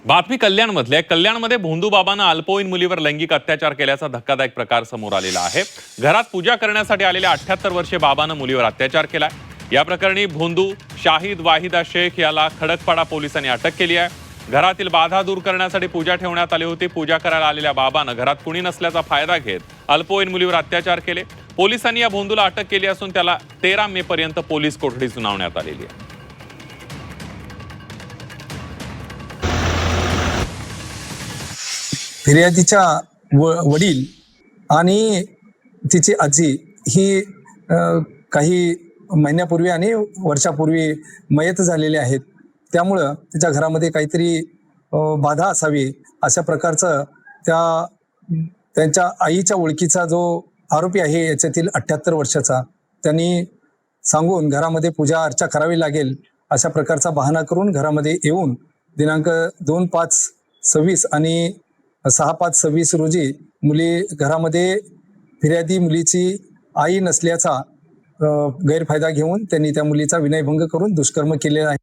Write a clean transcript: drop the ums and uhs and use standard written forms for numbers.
बातमी कल्याणमधली आहे। कल्याणमध्ये भोंदूबाबानं अल्पवयीन मुलीवर लैंगिक अत्याचार केल्याचा धक्कादायक प्रकार समोर आलेला आहे। घरात पूजा करण्यासाठी आलेल्या 78 वर्षीय बाबानं मुलीवर अत्याचार केलाय। या प्रकरणी भोंदू शाहिद वाहिदा शेख याला खडकपाडा पोलिसांनी अटक केली आहे। घरातील बाधा दूर करण्यासाठी पूजा ठेवण्यात आली होती। पूजा करायला आलेल्या बाबानं घरात कुणी नसल्याचा फायदा घेत अल्पवयीन मुलीवर अत्याचार केले। पोलिसांनी या भोंदूला अटक केली असून त्याला 13 मे पर्यंत पोलीस कोठडी सुनावण्यात आलेली आहे। फिर्यादीच्या वडील आणि तिची आजी ही काही महिन्यापूर्वी आणि वर्षापूर्वी मयत झालेले आहेत। त्यामुळं तिच्या घरामध्ये काहीतरी बाधा असावी अशा प्रकारचं त्यांच्या आईच्या ओळखीचा जो आरोपी आहे याच्यातील 78 वर्षाचा त्यांनी सांगून घरामध्ये पूजा अर्चा करावी लागेल अशा प्रकारचा बहाणा करून घरामध्ये येऊन दिनांक 2/5/26 आणि 6/5/26 रोजी मुली घरामध्ये फिर्यादी मुलीची आई नसल्याचा गैरफायदा घेऊन त्यांनी त्या मुलीचा विनयभंग करून दुष्कर्म केले आहे।